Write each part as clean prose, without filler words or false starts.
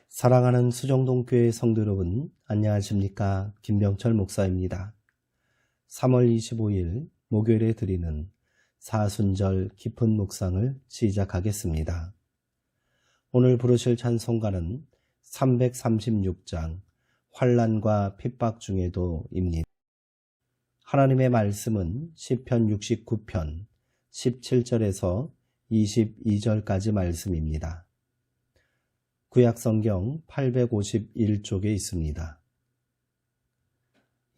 사랑하는 수정동교회 성도 여러분, 안녕하십니까? 김병철 목사입니다. 3월 25일 목요일에 드리는 사순절 깊은 묵상을 시작하겠습니다. 오늘 부르실 찬송가는 336장 환난과 핍박 중에도입니다. 하나님의 말씀은 시편 69편 17절에서 22절까지 말씀입니다. 구약성경 851쪽에 있습니다.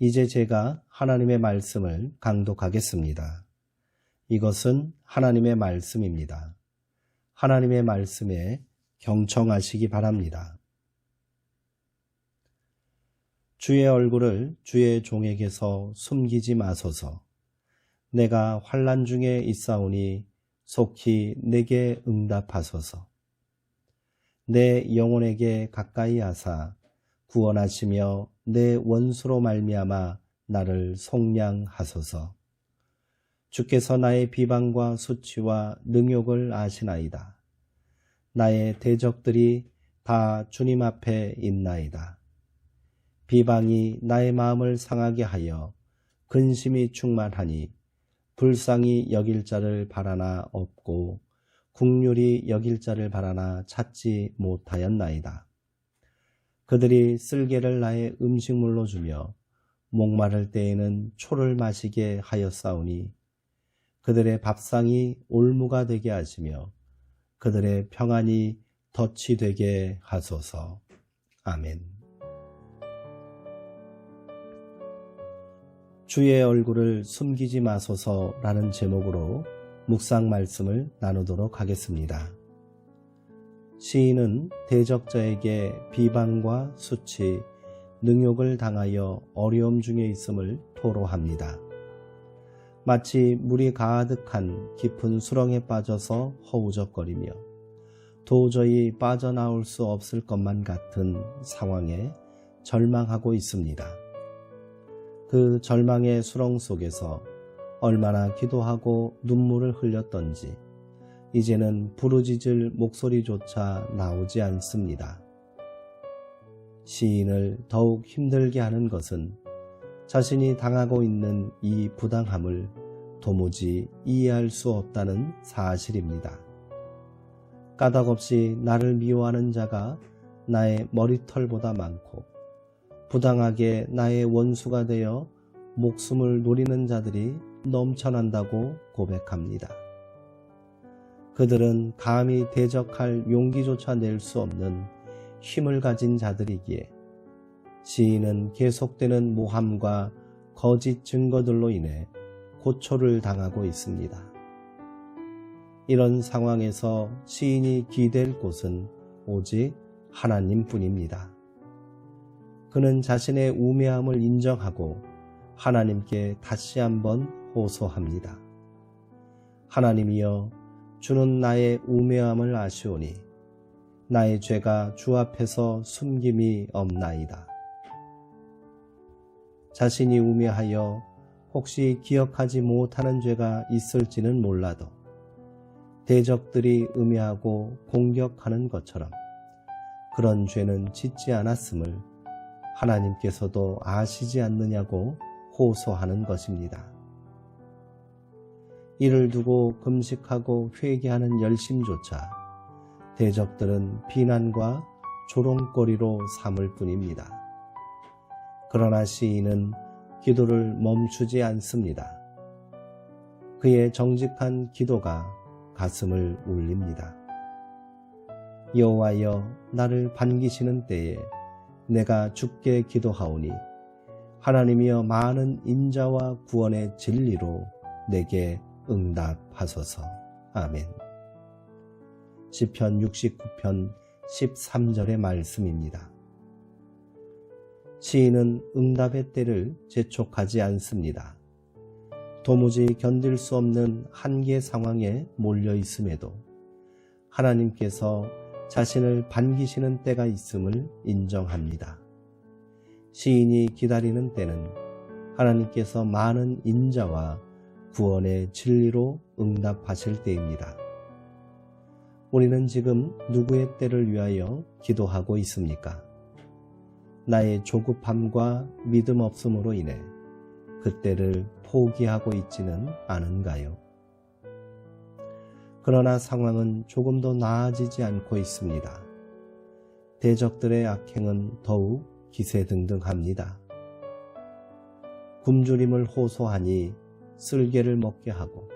이제 제가 하나님의 말씀을 강독하겠습니다. 이것은 하나님의 말씀입니다. 하나님의 말씀에 경청하시기 바랍니다. 주의 얼굴을 주의 종에게서 숨기지 마소서. 내가 환난 중에 있사오니 속히 내게 응답하소서. 내 영혼에게 가까이 하사 구원하시며 내 원수로 말미암아 나를 속량하소서. 주께서 나의 비방과 수치와 능욕을 아시나이다. 나의 대적들이 다 주님 앞에 있나이다. 비방이 나의 마음을 상하게 하여 근심이 충만하니 불쌍히 여길 자를 바라나 없고 국률이 여길 자를 바라나 찾지 못하였나이다. 그들이 쓸개를 나의 음식물로 주며 목마를 때에는 초를 마시게 하였사오니 그들의 밥상이 올무가 되게 하시며 그들의 평안이 덫이 되게 하소서. 아멘. 주의 얼굴을 숨기지 마소서라는 제목으로 묵상 말씀을 나누도록 하겠습니다. 시인은 대적자에게 비방과 수치, 능욕을 당하여 어려움 중에 있음을 토로합니다. 마치 물이 가득한 깊은 수렁에 빠져서 허우적거리며 도저히 빠져나올 수 없을 것만 같은 상황에 절망하고 있습니다. 그 절망의 수렁 속에서 얼마나 기도하고 눈물을 흘렸던지 이제는 부르짖을 목소리조차 나오지 않습니다. 시인을 더욱 힘들게 하는 것은 자신이 당하고 있는 이 부당함을 도무지 이해할 수 없다는 사실입니다. 까닭없이 나를 미워하는 자가 나의 머리털보다 많고 부당하게 나의 원수가 되어 목숨을 노리는 자들이 넘쳐난다고 고백합니다. 그들은 감히 대적할 용기조차 낼 수 없는 힘을 가진 자들이기에 시인은 계속되는 모함과 거짓 증거들로 인해 고초를 당하고 있습니다. 이런 상황에서 시인이 기댈 곳은 오직 하나님뿐입니다. 그는 자신의 우매함을 인정하고 하나님께 다시 한번 호소합니다. 하나님이여, 주는 나의 우매함을 아시오니 나의 죄가 주 앞에서 숨김이 없나이다. 자신이 우매하여 혹시 기억하지 못하는 죄가 있을지는 몰라도 대적들이 음해하고 공격하는 것처럼 그런 죄는 짓지 않았음을 하나님께서도 아시지 않느냐고 호소하는 것입니다. 이를 두고 금식하고 회개하는 열심조차 대적들은 비난과 조롱거리로 삼을 뿐입니다. 그러나 시인은 기도를 멈추지 않습니다. 그의 정직한 기도가 가슴을 울립니다. 여호와여, 나를 반기시는 때에 내가 주께 기도하오니 하나님이여, 많은 인자와 구원의 진리로 내게 응답하소서. 아멘. 시편 69편 13절의 말씀입니다. 시인은 응답의 때를 재촉하지 않습니다. 도무지 견딜 수 없는 한계 상황에 몰려 있음에도 하나님께서 자신을 반기시는 때가 있음을 인정합니다. 시인이 기다리는 때는 하나님께서 많은 인자와 구원의 진리로 응답하실 때입니다. 우리는 지금 누구의 때를 위하여 기도하고 있습니까? 나의 조급함과 믿음 없음으로 인해 그 때를 포기하고 있지는 않은가요? 그러나 상황은 조금도 나아지지 않고 있습니다. 대적들의 악행은 더욱 기세등등합니다. 굶주림을 호소하니 쓸개를 먹게 하고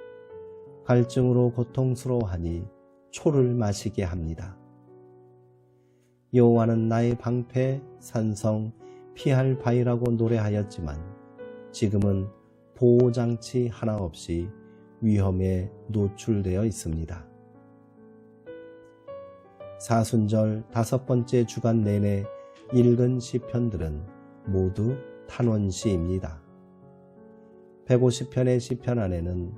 갈증으로 고통스러워하니 초를 마시게 합니다. 여호와는 나의 방패, 산성, 피할 바위라고 노래하였지만 지금은 보호장치 하나 없이 위험에 노출되어 있습니다. 사순절 5번째 주간 내내 읽은 시편들은 모두 탄원시입니다. 150편의 시편 안에는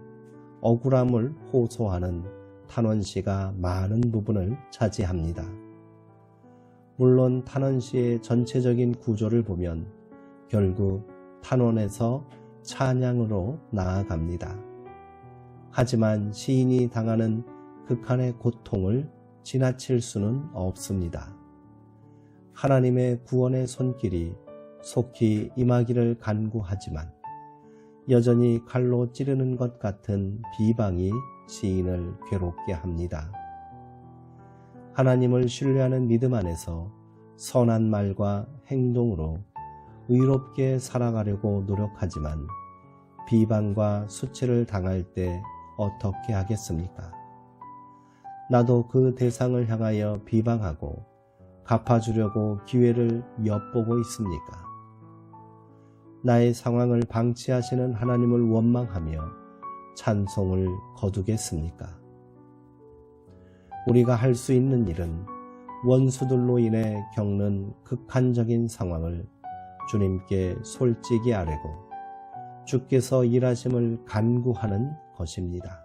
억울함을 호소하는 탄원시가 많은 부분을 차지합니다. 물론 탄원시의 전체적인 구조를 보면 결국 탄원에서 찬양으로 나아갑니다. 하지만 시인이 당하는 극한의 고통을 지나칠 수는 없습니다. 하나님의 구원의 손길이 속히 임하기를 간구하지만 여전히 칼로 찌르는 것 같은 비방이 시인을 괴롭게 합니다. 하나님을 신뢰하는 믿음 안에서 선한 말과 행동으로 의롭게 살아가려고 노력하지만 비방과 수치를 당할 때 어떻게 하겠습니까? 나도 그 대상을 향하여 비방하고 갚아주려고 기회를 엿보고 있습니까? 나의 상황을 방치하시는 하나님을 원망하며 찬송을 거두겠습니까? 우리가 할 수 있는 일은 원수들로 인해 겪는 극한적인 상황을 주님께 솔직히 아뢰고 주께서 일하심을 간구하는 것입니다.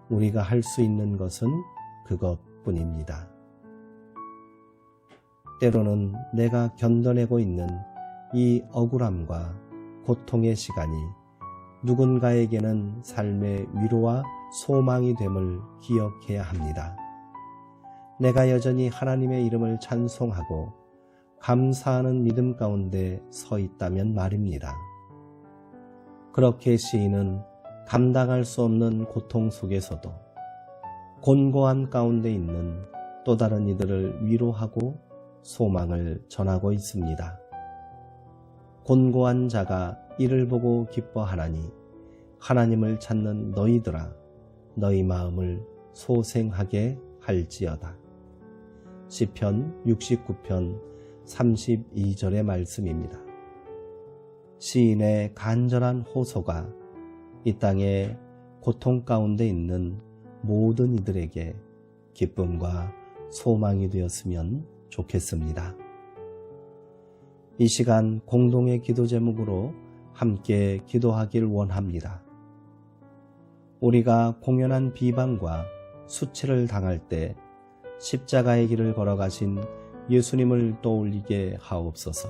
우리가 할 수 있는 것은 그것뿐입니다. 때로는 내가 견뎌내고 있는 이 억울함과 고통의 시간이 누군가에게는 삶의 위로와 소망이 됨을 기억해야 합니다. 내가 여전히 하나님의 이름을 찬송하고 감사하는 믿음 가운데 서 있다면 말입니다. 그렇게 시인은 감당할 수 없는 고통 속에서도 곤고함 가운데 있는 또 다른 이들을 위로하고 소망을 전하고 있습니다. 곤고한 자가 이를 보고 기뻐하나니 하나님을 찾는 너희들아 너희 마음을 소생하게 할지어다. 시편 69편 32절의 말씀입니다. 시인의 간절한 호소가 이 땅의 고통 가운데 있는 모든 이들에게 기쁨과 소망이 되었으면 좋겠습니다. 이 시간 공동의 기도 제목으로 함께 기도하길 원합니다. 우리가 공연한 비방과 수치를 당할 때 십자가의 길을 걸어가신 예수님을 떠올리게 하옵소서.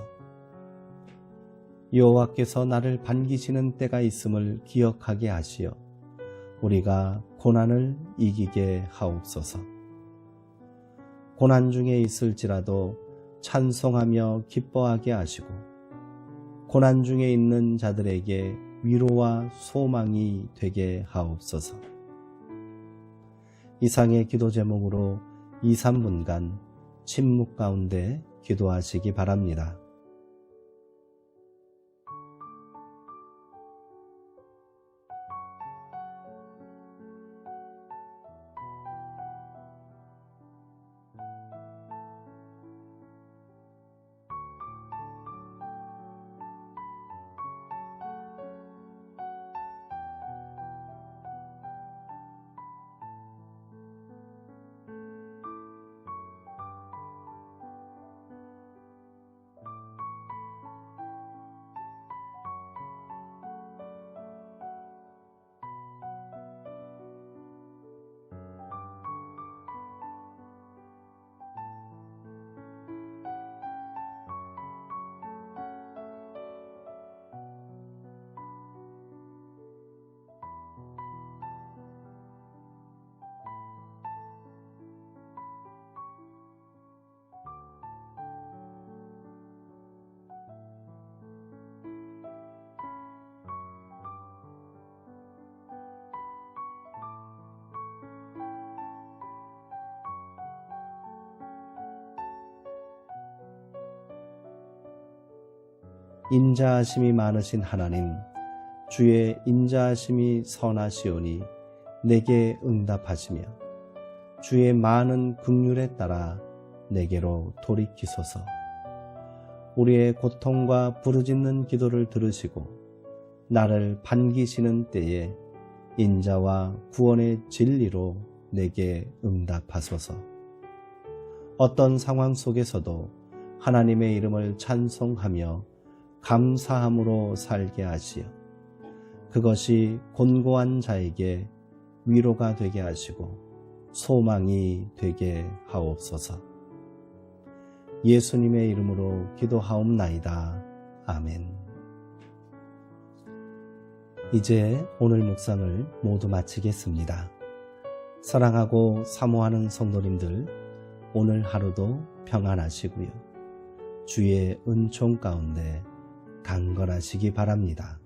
여호와께서 나를 반기시는 때가 있음을 기억하게 하시어 우리가 고난을 이기게 하옵소서. 고난 중에 있을지라도 찬송하며 기뻐하게 하시고 고난 중에 있는 자들에게 위로와 소망이 되게 하옵소서. 이상의 기도 제목으로 2, 3분간 침묵 가운데 기도하시기 바랍니다. 인자하심이 많으신 하나님, 주의 인자하심이 선하시오니 내게 응답하시며 주의 많은 긍휼에 따라 내게로 돌이키소서. 우리의 고통과 부르짖는 기도를 들으시고 나를 반기시는 때에 인자와 구원의 진리로 내게 응답하소서. 어떤 상황 속에서도 하나님의 이름을 찬송하며 감사함으로 살게 하시어 그것이 곤고한 자에게 위로가 되게 하시고 소망이 되게 하옵소서. 예수님의 이름으로 기도하옵나이다. 아멘. 이제 오늘 묵상을 모두 마치겠습니다. 사랑하고 사모하는 성도님들, 오늘 하루도 평안하시고요. 주의 은총 가운데 강건하시기 바랍니다.